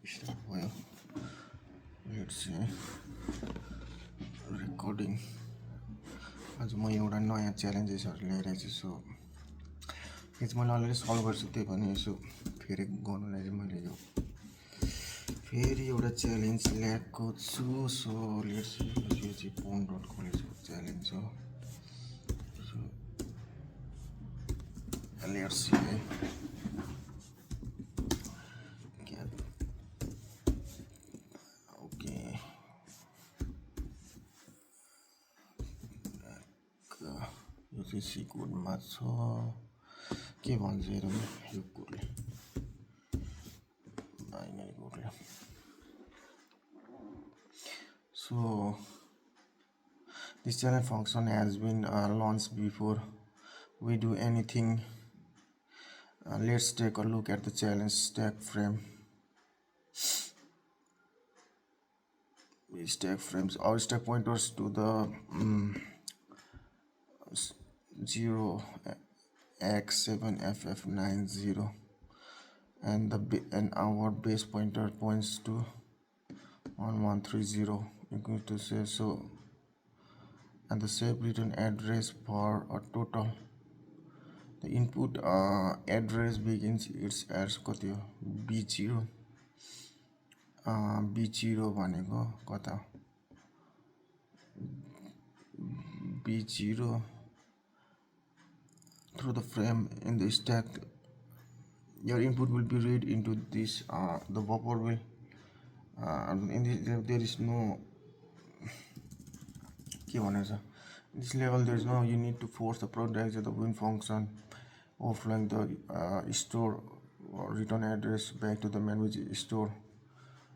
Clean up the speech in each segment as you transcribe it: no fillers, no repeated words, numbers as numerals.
Start भयो. Let's see. Recording. आज म एउटा नयाँ च्यालेन्जेसहरू लिएर आएको छु. यो चाहिँ मैले अलरेडी सल्भ गर्छु, त्यही पनि यसो फेरि गर्नुलाई चाहिँ मैले यो फेरि एउटा च्यालेन्ज ल्याएको छु. So let's see. यो चाहिँ pwntools च्यालेन्ज हो. सो लेट्स सी है. यो चाहिँ सी कोडमा छ. के भन्छ हेरौँ यो कोडले. Binary कोडले. So this challenge function has been launched before we do anything. Let's take a look at the challenge stack frame. Stack frames. Our stack pointers to the 0x7ff90, and our base pointer points to 1130. You going to say so, and the save return address for a total. The input address begins its as कति हो b0 b0 भनेको कता b0 through the frame in the stack. Your input will be read into this. The buffer will in this, there is no के भनेको छ. This level there is no, you need to force the product exit the win function, offline the store or return address back to the memory store.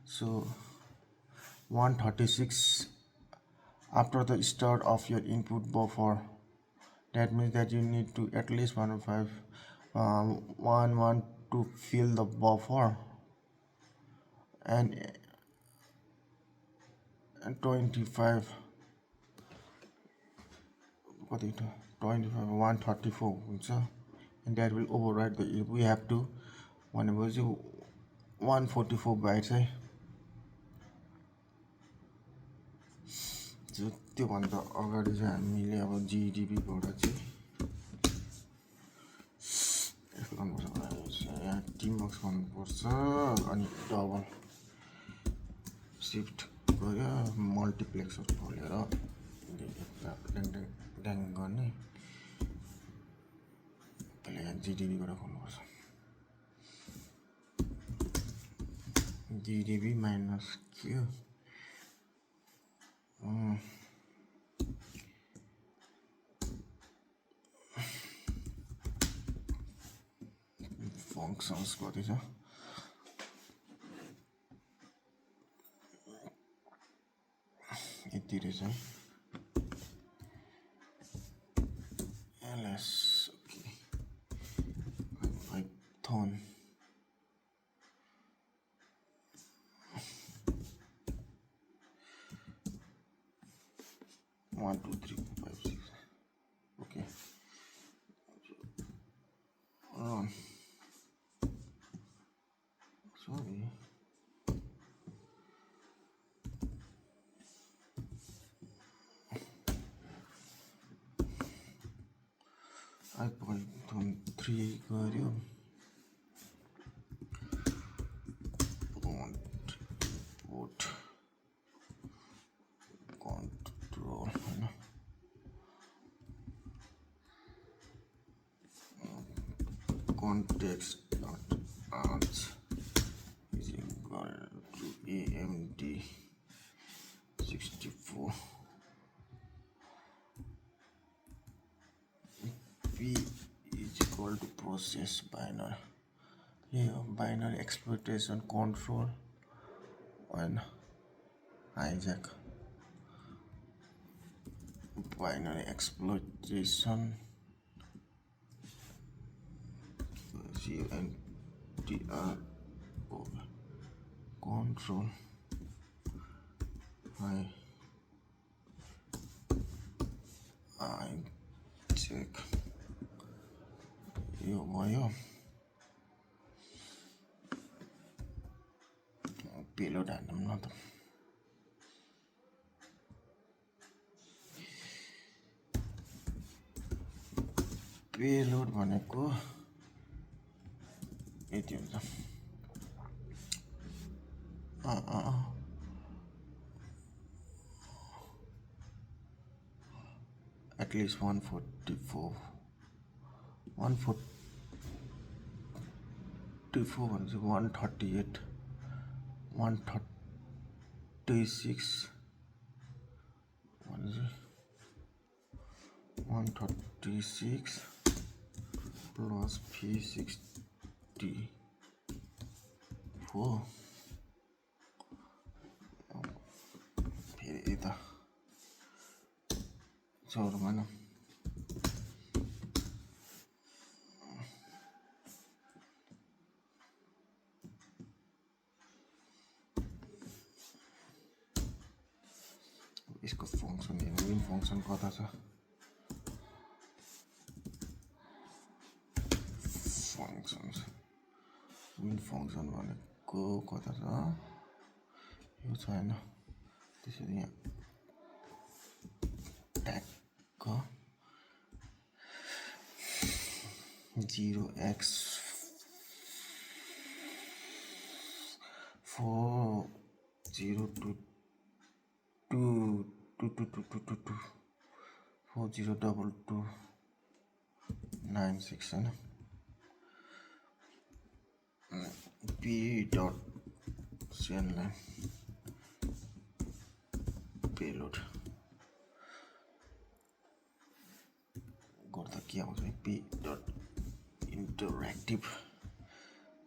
So 136 after the start of your input buffer. That means that you need to at least 1 to fill the buffer, and 25 what it 25 134 हुन्छ, and that will override the, we have to भनेपछि 144 bytes है. त्योभन्दा अगाडि चाहिँ हामीले अब GDBबाट चाहिँ यस्तो गर्नुपर्छ. यहाँ टिमवर्क्स गर्नुपर्छ, अनि डबल सिफ्ट गऱ्यो मल्टिप्लेक्सर खोलेर ड्याङ गर्ने. पहिला यहाँ GDBबाट खोल्नुपर्छ. GDB माइनस क्यू functions कति छ. यति रहेछ. ls python 1 2 3 4 5 6. Okay. Run. Sorry. Python 3 गऱ्यो. put control हैन. context.arch is equal to AMD 64. P is equal to process binary. Yeah, binary exploitation control and hijack. Binary exploitation CNTR control hijack. यो भयो. Payload हान्नु न त payload भनेको यति हुन्छ at least 144 भनेपछि 138 136 भनेपछि 136 plus P64 फेरि यता चौरमा न यसको फङ्सन हेर्नु मेन फङ्सन कता छ फङ्सन्स मेन फङ्सन भनेको कता छ यो छैन त्यसरी यहाँ ट्यागको 0x 4022 402296 हैन p dot cnline payload गर्दा के आउँछ p dot interactive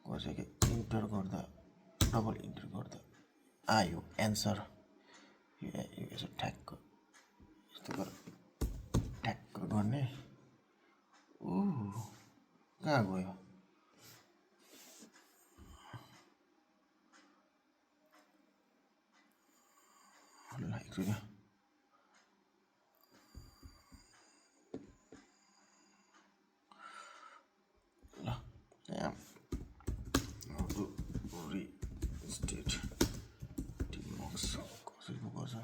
गर्छ कि इन्टर गर्दा डबल इन्टर गर्दा आयो एन्सर यो यसो ठ्याक्क यस्तो गरेर ठ्याक्क गर्ने कहाँ गयो एकचोटि ल यहाँ how to restate tmux कसरी पो गर्छ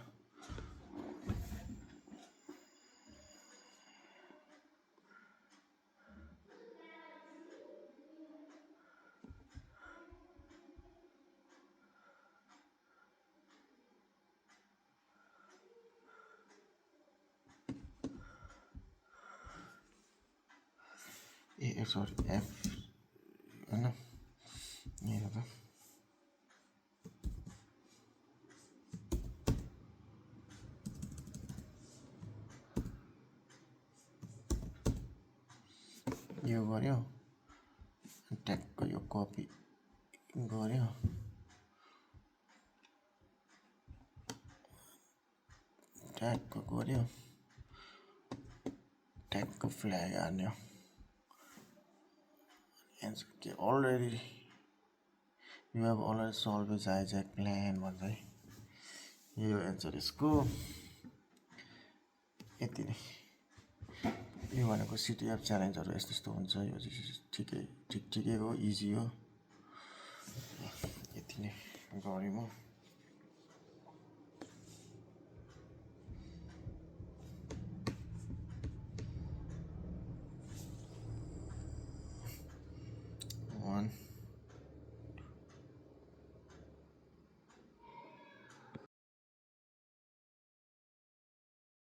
सरी एफ हैन यहाँ त यो गर्यो ट्यागको यो कपी गर्यो ट्यागको गर्यो ट्यागको flag हान्यो answer okay already you have already solved this hijack plan भन्छ है यो एन्सर यसको यति नै यो भनेको सिटिएफ च्यालेन्जहरु यस्तो यस्तो हुन्छ यो ठिकै हो इजी हो यति नै गरे म